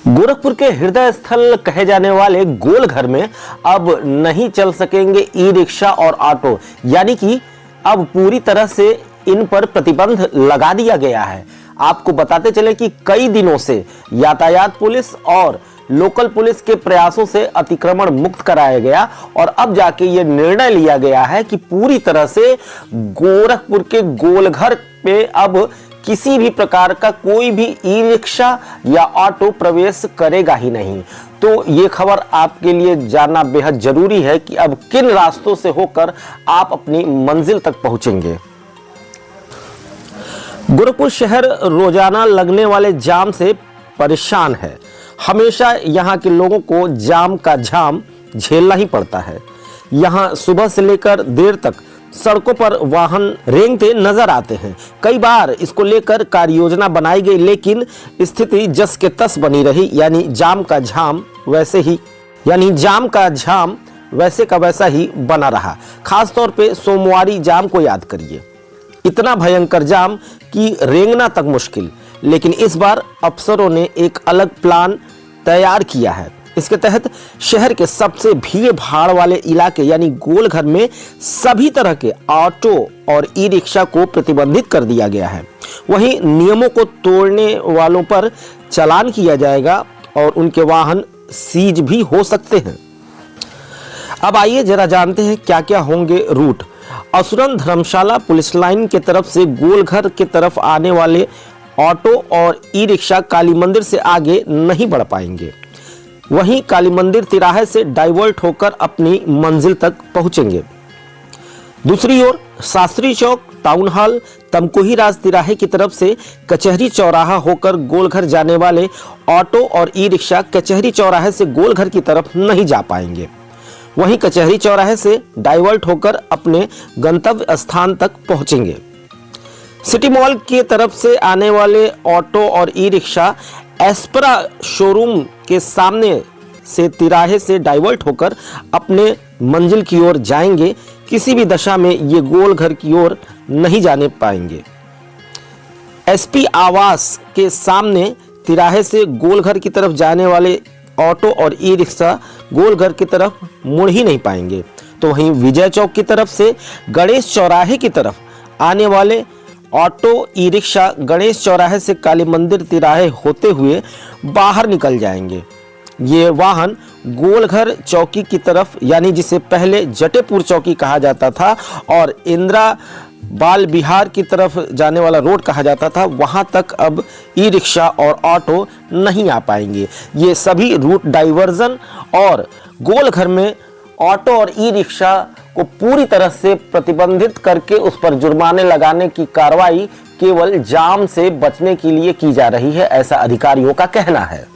गोरखपुर के हृदय स्थल कहे जाने वाले गोलघर में अब नहीं चल सकेंगे ई रिक्शा और ऑटो, यानी कि अब पूरी तरह से इन पर प्रतिबंध लगा दिया गया है। आपको बताते चले कि कई दिनों से यातायात पुलिस और लोकल पुलिस के प्रयासों से अतिक्रमण मुक्त कराया गया और अब जाके ये निर्णय लिया गया है कि पूरी तरह से गोरखपुर के गोलघर पे अब किसी भी प्रकार का कोई भी ई रिक्शा या ऑटो प्रवेश करेगा ही नहीं। तो ये खबर आपके लिए जानना बेहद जरूरी है कि अब किन रास्तों से होकर आप अपनी मंजिल तक पहुंचेंगे। गोरखपुर शहर रोजाना लगने वाले जाम से परेशान है। हमेशा यहाँ के लोगों को जाम का झाम झेलना ही पड़ता है। यहाँ सुबह से लेकर देर तक सड़कों पर वाहन रेंगते नजर आते हैं। कई बार इसको लेकर कार्य योजना बनाई गई, लेकिन स्थिति जस के तस बनी रही, यानी जाम का झाम वैसे का वैसा ही बना रहा। खासतौर पे सोमवारी जाम को याद करिए, इतना भयंकर जाम कि रेंगना तक मुश्किल। लेकिन इस बार अफसरों ने एक अलग प्लान तैयार किया है। इसके तहत शहर के सबसे भीड़ भाड़ वाले इलाके यानी गोलघर में सभी तरह के ऑटो और ई रिक्शा को प्रतिबंधित कर दिया गया है। वहीं नियमों को तोड़ने वालों पर चालान किया जाएगा और उनके वाहन सीज भी हो सकते हैं। अब आइए जरा जानते हैं क्या क्या होंगे रूट। असुरन धर्मशाला पुलिस लाइन के तरफ से गोलघर के तरफ आने वाले ऑटो और ई रिक्शा काली मंदिर से आगे नहीं बढ़ पाएंगे। वहीं काली मंदिर तिराहे से डाइवर्ट होकर अपनी मंजिल तक पहुंचेंगे। दूसरी ओर शास्त्री चौक, टाउन हॉल, तमकुही राज तिराहे की तरफ से कचहरी चौराहा होकर गोलघर जाने वाले ऑटो और ई रिक्शा कचहरी चौराहे से गोलघर की तरफ नहीं जा पाएंगे। वहीं कचहरी चौराहे से डाइवर्ट होकर अपने गंतव्य स्थान तक पहुंचेंगे। सिटी मॉल की तरफ से आने वाले ऑटो और ई रिक्शा एस्परा शोरूम के सामने से तिराहे से डाइवर्ट होकर अपने मंजिल की ओर जाएंगे। किसी भी दशा में ये गोलघर की ओर नहीं जाने पाएंगे। एसपी आवास के सामने तिराहे से गोलघर की तरफ जाने वाले ऑटो और ई रिक्शा गोलघर की तरफ मुड़ ही नहीं पाएंगे। तो वहीं विजय चौक की तरफ से गणेश चौराहे की तरफ आने वाले ऑटो ई रिक्शा गणेश चौराहे से काली मंदिर तिराहे होते हुए बाहर निकल जाएंगे। ये वाहन गोलघर चौकी की तरफ, यानी जिसे पहले जटेपुर चौकी कहा जाता था और इंदिरा बाल विहार की तरफ जाने वाला रोड कहा जाता था, वहां तक अब ई रिक्शा और ऑटो नहीं आ पाएंगे। ये सभी रूट डाइवर्जन और गोलघर में ऑटो और ई रिक्शा को पूरी तरह से प्रतिबंधित करके उस पर जुर्माने लगाने की कार्रवाई केवल जाम से बचने के लिए की जा रही है, ऐसा अधिकारियों का कहना है।